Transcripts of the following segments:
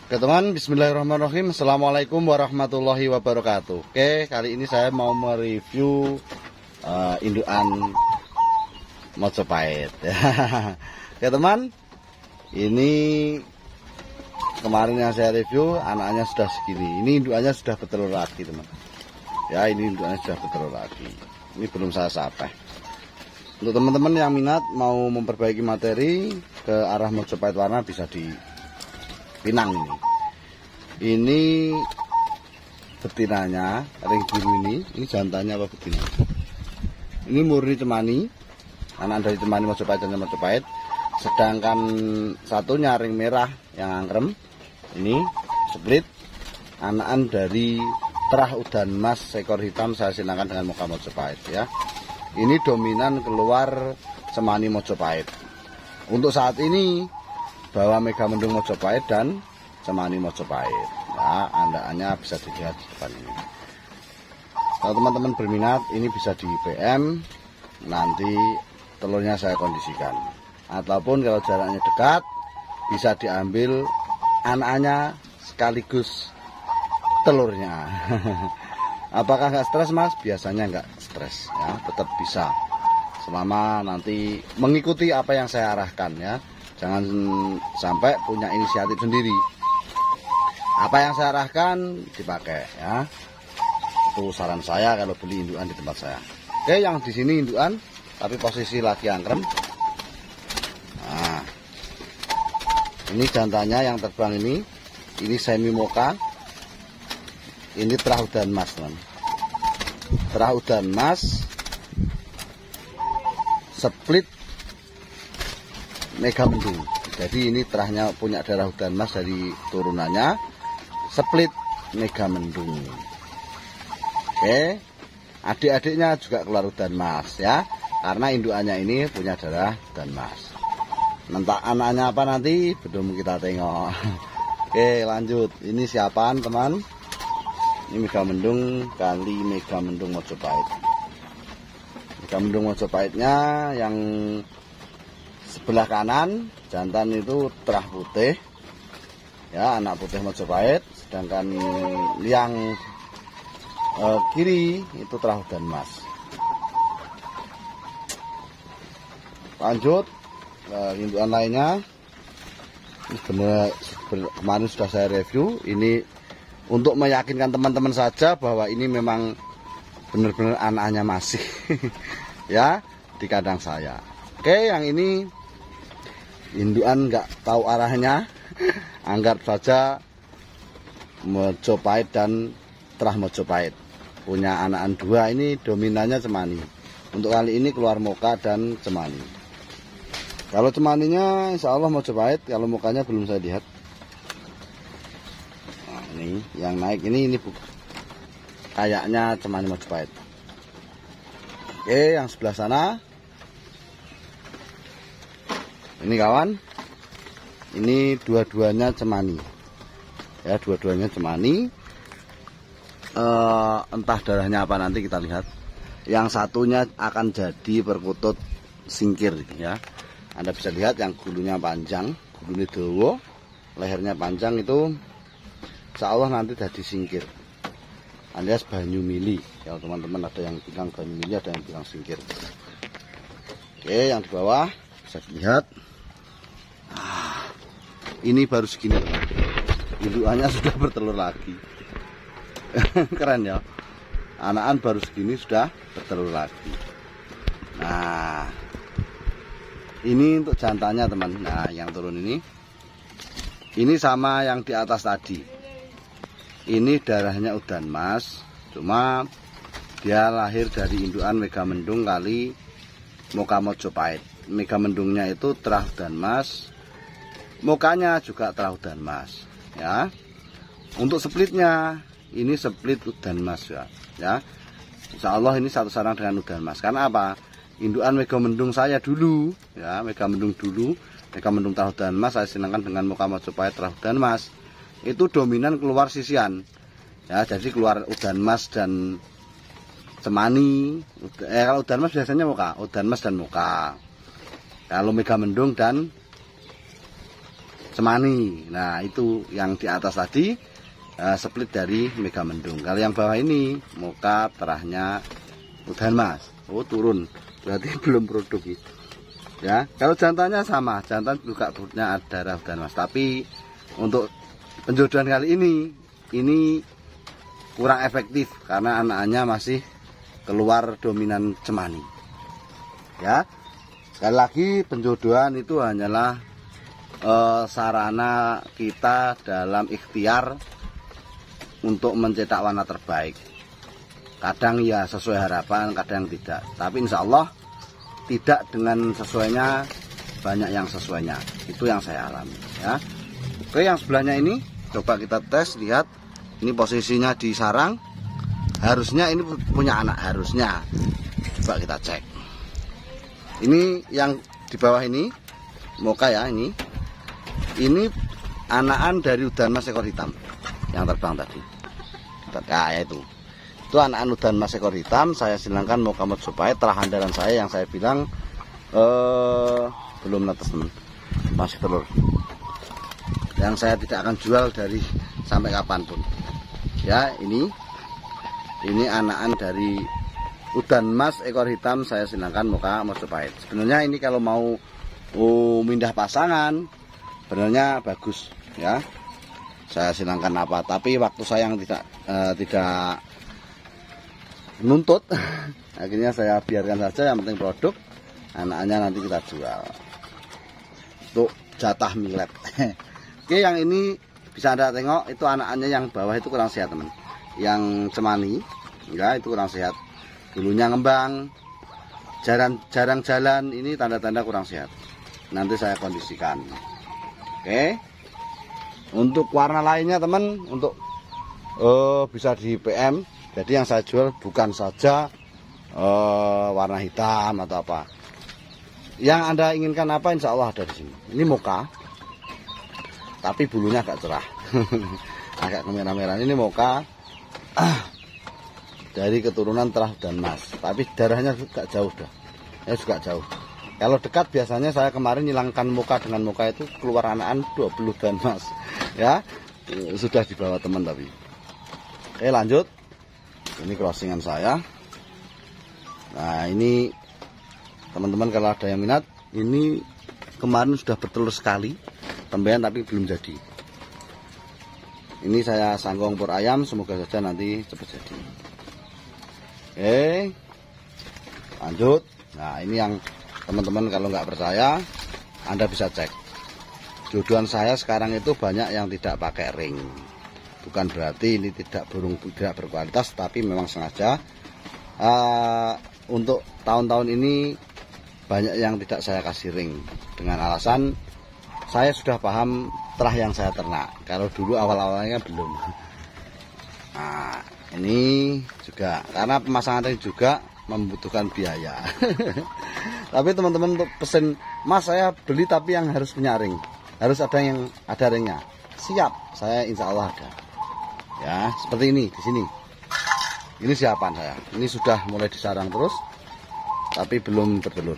Oke teman, bismillahirrahmanirrahim. Assalamualaikum warahmatullahi wabarakatuh. Oke, kali ini saya mau mereview indukan Mojopahit. Oke teman, ini kemarin yang saya review anaknya sudah segini. Ini indukannya sudah bertelur lagi teman. Ya, ini indukannya sudah bertelur lagi. Ini belum saya sapeh. Untuk teman-teman yang minat mau memperbaiki materi ke arah Mojopahit warna, bisa di Pinang ini betinanya ring biru ini jantannya apa betina? Ini murni cemani, anak dari cemani Mojopahit dan Mojopahit. Sedangkan satunya ring merah yang angkrem ini split, anakan dari terah udan mas ekor hitam saya silakan dengan muka Mojopahit ya. Ini dominan keluar cemani Mojopahit. Untuk saat ini bawa Megamendung Mojopahit dan cemani Mojopahit. Ya, andaannya bisa dilihat di depan ini. Kalau teman-teman berminat, ini bisa di PM. Nanti telurnya saya kondisikan. Ataupun kalau jaraknya dekat, bisa diambil anaknya sekaligus telurnya. Apakah nggak stres mas? Biasanya nggak stres ya, tetap bisa. Selama nanti mengikuti apa yang saya arahkan ya. Jangan sampai punya inisiatif sendiri. Apa yang saya arahkan dipakai ya. Itu saran saya kalau beli indukan di tempat saya. Oke, yang di sini indukan tapi posisi lagi angkrem. Nah, ini jantannya yang terbang ini semi moka. Ini terah udan mas teman. Terah udan mas split Megamendung. Jadi ini terahnya punya darah udan mas dari turunannya split Megamendung. Oke, adik-adiknya juga keluar udan mas ya, karena indukannya ini punya darah udan mas. Entah anaknya apa nanti belum kita tengok. Oke, lanjut. Ini siapaan teman? Ini Megamendung kali Megamendung Mojopahit. Megamendung Mojopahitnya yang sebelah kanan jantan itu terah putih ya, anak putih Mojopahit. Sedangkan yang kiri itu terah udan mas. Lanjut indukan lainnya. Ini benar kemarin sudah saya review. Ini untuk meyakinkan teman-teman saja bahwa ini memang benar-benar anaknya masih ya di kandang saya. Oke, yang ini indukan nggak tahu arahnya, anggap saja Mojopahit dan terah Mojopahit. Punya anakan dua, ini dominannya cemani. Untuk kali ini keluar moka dan cemani. Kalau cemaninya insya Allah Mojopahit, kalau mokanya belum saya lihat. Nah, ini yang naik ini kayaknya cemani Mojopahit. Oke, yang sebelah sana ini kawan, ini dua-duanya cemani ya, dua-duanya cemani. Entah darahnya apa nanti kita lihat. Yang satunya akan jadi perkutut singkir ya. Anda bisa lihat yang gulunya panjang, gulunya dawa, lehernya panjang, itu insya Allah nanti jadi singkir alias banyu mili. Kalau teman-teman ada yang bilang banyu mili, ada yang bilang singkir. Oke, yang di bawah bisa dilihat. Ini baru segini teman. Indukannya sudah bertelur lagi. Keren ya. Anakan baru segini sudah bertelur lagi. Nah, ini untuk jantannya teman. Nah, yang turun ini sama yang di atas tadi. Ini darahnya udan mas, cuma dia lahir dari indukan Megamendung kali moka Mojopahit. Megamendungnya itu terah udan mas, mukanya juga terah udan mas ya. Untuk splitnya ini split udan mas ya. Insya Allah ini satu sarang dengan udan mas. Karena apa? Indukan Megamendung saya dulu ya, Megamendung terah udan mas saya senangkan dengan muka Mojopahit terah udan mas. Itu dominan keluar sisian ya, jadi keluar udan mas dan cemani. Kalau udan mas biasanya muka, udan mas dan muka. Kalau Megamendung dan cemani. Nah itu yang di atas tadi split dari Megamendung. Kalau yang bawah ini moka terahnya udan mas. Oh turun, berarti belum produk ya. Kalau jantannya sama, jantan juga perutnya ada darah udan mas. Tapi untuk penjodohan kali ini kurang efektif karena anak-anaknya masih keluar dominan cemani. Ya, sekali lagi penjodohan itu hanyalah sarana kita dalam ikhtiar untuk mencetak warna terbaik. Kadang ya sesuai harapan, kadang tidak. Tapi insya Allah tidak dengan sesuainya, banyak yang sesuainya. Itu yang saya alami. Ya. Oke, yang sebelahnya ini coba kita tes, lihat. Ini posisinya di sarang. Harusnya ini punya anak, harusnya. Coba kita cek. Ini yang di bawah ini moka ya, ini anakan dari udan mas ekor hitam yang terbang tadi. Nah, ya itu anakan udan mas ekor hitam. Saya silangkan moka Majapahit telah andalan saya yang saya bilang belum netes teman, masih telur. Yang saya tidak akan jual dari sampai kapanpun. Ya, ini anakan dari udan mas ekor hitam saya silangkan moka Majapahit. Sebenarnya ini kalau mau pindah pasangan sebenarnya bagus ya. Saya silangkan apa, tapi waktu saya yang tidak nuntut akhirnya saya biarkan saja, yang penting produk. Anaknya nanti kita jual untuk jatah millet. Oke, yang ini bisa Anda tengok itu anaknya yang bawah itu kurang sehat teman. Yang cemani ya itu kurang sehat, bulunya ngembang, jarang jalan, ini tanda-tanda kurang sehat. Nanti saya kondisikan. Oke, untuk warna lainnya teman, untuk bisa di PM. Jadi yang saya jual bukan saja warna hitam atau apa. Yang Anda inginkan apa, insya Allah ada di sini. Ini moka, tapi bulunya agak cerah, agak kemerah-merah. Ini moka dari keturunan terah dan mas, tapi darahnya juga jauh dah, ya juga jauh. Kalau dekat biasanya saya kemarin hilangkan moka dengan moka itu keluar anakan 20 dan mas, ya sudah dibawa teman tapi. Oke, lanjut. Ini crossingan saya. Nah ini teman-teman kalau ada yang minat, ini kemarin sudah bertelur sekali tembean tapi belum jadi. Ini saya sanggong pur ayam, semoga saja nanti cepat jadi. Oke, lanjut. Nah ini yang teman-teman kalau nggak percaya Anda bisa cek. Jodohan saya sekarang itu banyak yang tidak pakai ring. Bukan berarti ini tidak berkualitas, tapi memang sengaja untuk tahun-tahun ini banyak yang tidak saya kasih ring dengan alasan saya sudah paham terah yang saya ternak. Kalau dulu awal-awalnya belum. Nah, ini juga karena pemasangan ring juga membutuhkan biaya. Tapi teman-teman untuk pesen, mas saya beli tapi yang harus punya ring, harus ada yang ada ringnya. Siap, saya insya Allah ada. Ya, seperti ini di sini. Ini siapan saya. Ini sudah mulai disarang terus, tapi belum bertelur.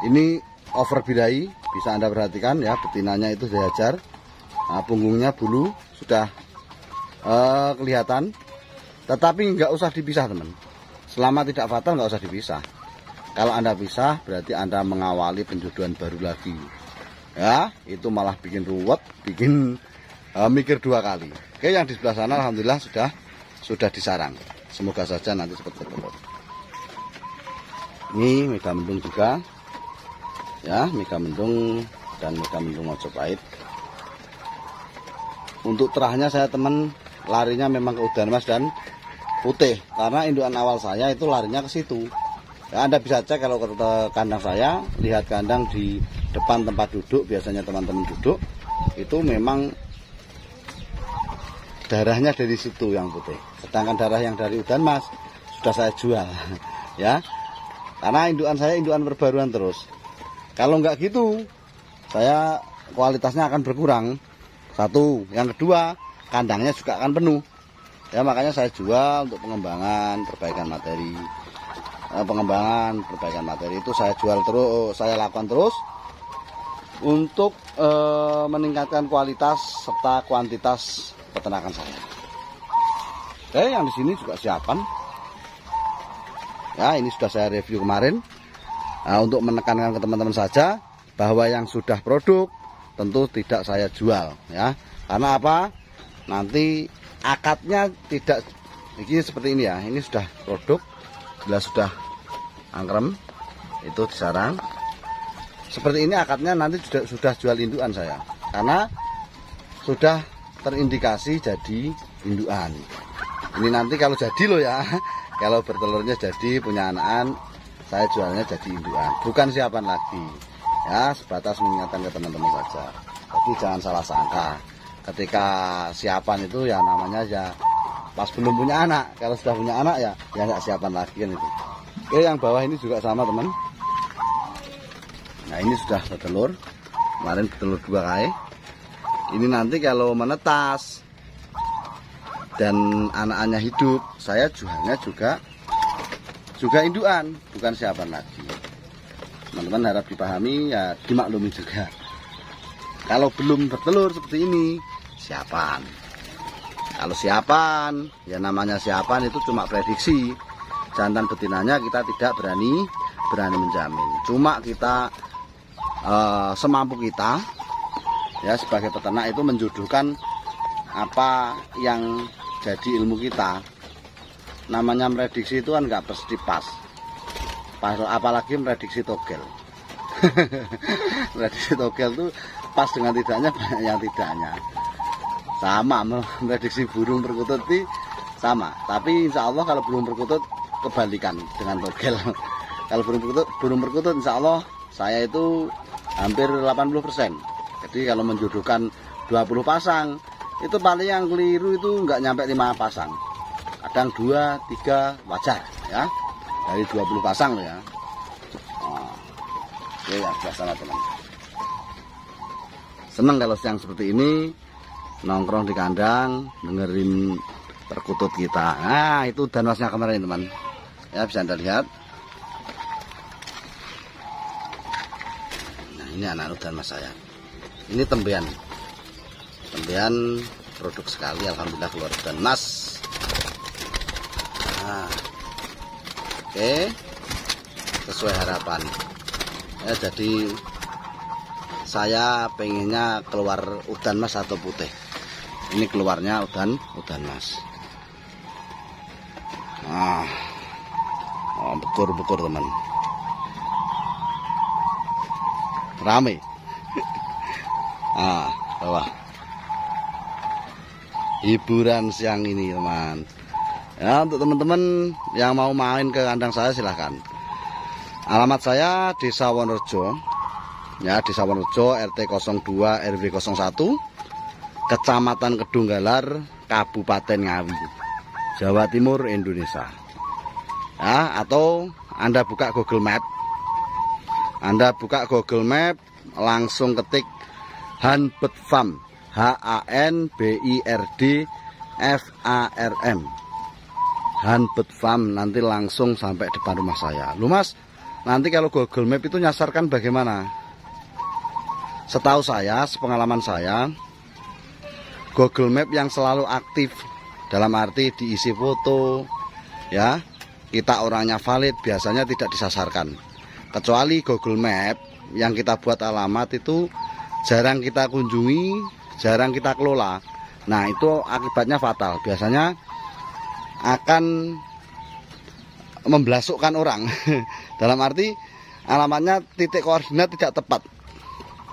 Ini over bidai, bisa Anda perhatikan ya, betinanya itu dihajar. Nah, punggungnya bulu sudah kelihatan, tetapi nggak usah dipisah teman. Selama tidak fatal nggak usah dipisah. Kalau Anda pisah berarti Anda mengawali penjodohan baru lagi. Ya, itu malah bikin ruwet, bikin mikir dua kali. Oke, yang di sebelah sana alhamdulillah sudah disarang. Semoga saja nanti cepat bertelur. Ini Megamendung juga. Ya, Megamendung dan Megamendung Majapahit. Untuk terahnya saya teman larinya memang ke udan mas dan putih, karena indukan awal saya itu larinya ke situ. Ya, Anda bisa cek kalau ke kandang saya, lihat kandang di depan tempat duduk, biasanya teman-teman duduk, itu memang darahnya dari situ yang putih. Sedangkan darah yang dari udan mas sudah saya jual. Ya, karena indukan saya indukan perbaruan terus. Kalau nggak gitu, saya kualitasnya akan berkurang. Satu, yang kedua, kandangnya juga akan penuh. Ya, makanya saya jual untuk pengembangan, perbaikan materi. Pengembangan, perbaikan materi itu saya jual terus, saya lakukan terus. untuk meningkatkan kualitas serta kuantitas peternakan saya. Oke, yang di sini juga siapan. Ya, ini sudah saya review kemarin. Nah, untuk menekankan ke teman-teman saja bahwa yang sudah produk tentu tidak saya jual, ya. Karena apa? Nanti akadnya tidak ini seperti ini ya. Ini sudah produk, bila sudah angkrem itu disarang. Seperti ini akadnya nanti sudah jual indukan saya, karena sudah terindikasi jadi indukan. Ini nanti kalau jadi loh ya, kalau bertelurnya jadi punya anakan, saya jualnya jadi indukan, bukan siapan lagi. Ya, sebatas mengingatkan ke teman-teman saja. Jadi jangan salah sangka. Ketika siapan itu ya namanya ya pas belum punya anak. Kalau sudah punya anak ya nggak siapan lagi kan itu. Oke, yang bawah ini juga sama teman. Nah, ini sudah bertelur. Kemarin bertelur 2 kali. Ini nanti kalau menetas dan anak-anaknya hidup, saya jualnya juga indukan, bukan siapan lagi. Teman-teman harap dipahami, ya dimaklumi juga. Kalau belum bertelur seperti ini, siapan. Kalau siapan, ya namanya siapan itu cuma prediksi. Jantan betinanya kita tidak berani menjamin. Cuma kita semampu kita, ya sebagai peternak itu menjodohkan apa yang jadi ilmu kita. Namanya prediksi itu kan nggak pasti pas, apalagi prediksi togel. Prediksi togel itu pas dengan tidaknya, banyak yang tidaknya. Sama prediksi burung perkutut itu sama, tapi insya Allah kalau burung perkutut kebalikan dengan togel. Kalau burung perkutut insya Allah saya itu hampir 80%. Jadi kalau menjodohkan 20 pasang, itu paling yang keliru itu nggak nyampe 5 pasang. Kadang 2, 3 wajar ya. Dari 20 pasang loh ya. Oke ya, biasa teman. Senang kalau siang seperti ini nongkrong di kandang dengerin perkutut kita. Nah, itu danwasnya kemarin teman. Ya, bisa Anda lihat. Nah, ini anak danwas saya. Ini tembean produk sekali, alhamdulillah keluar danwas. Nah, oke, sesuai harapan ya. Jadi saya pengennya keluar udan mas atau putih. Ini keluarnya udan mas. Nah, bekur teman, rame. Bawah hiburan siang ini teman. Ya, untuk teman-teman yang mau main ke kandang saya silahkan. Alamat saya Desa Wonorejo, ya Desa Wonorejo, RT 02 RW 01, Kecamatan Kedunggalar, Kabupaten Ngawi, Jawa Timur, Indonesia. Ya, atau Anda buka Google Map, langsung ketik Hanbird Farm, HANBIRD Hanbird Farm, nanti langsung sampai depan rumah saya. Lu mas, nanti kalau Google Map itu nyasarkan bagaimana? Setahu saya, sepengalaman saya, Google Map yang selalu aktif dalam arti diisi foto, ya kita orangnya valid, biasanya tidak disasarkan. Kecuali Google Map yang kita buat alamat itu jarang kita kunjungi, jarang kita kelola. Nah, itu akibatnya fatal. Biasanya akan memblasukkan orang. Dalam arti alamatnya titik koordinat tidak tepat.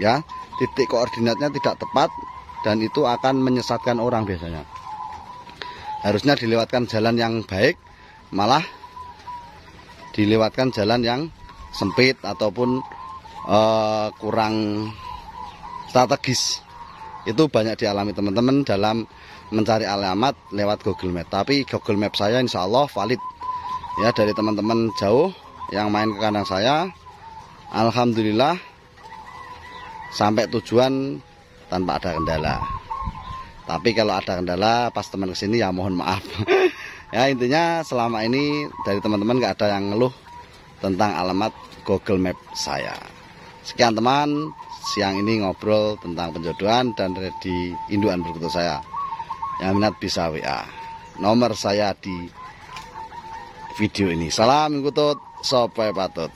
Ya, titik koordinatnya tidak tepat dan itu akan menyesatkan orang biasanya. Harusnya dilewatkan jalan yang baik, malah dilewatkan jalan yang sempit ataupun kurang strategis. Itu banyak dialami teman-teman dalam mencari alamat lewat Google Map. Tapi Google Map saya insya Allah valid ya, dari teman-teman jauh yang main ke kandang saya, alhamdulillah sampai tujuan tanpa ada kendala. Tapi kalau ada kendala pas teman kesini ya mohon maaf. Ya, intinya selama ini dari teman-teman nggak ada yang ngeluh tentang alamat Google Map saya. Sekian teman, siang ini ngobrol tentang penjodohan dan di indukan berikut saya. Yang minat bisa WA. Nomor saya di video ini. Salam ngutut, sopai patut.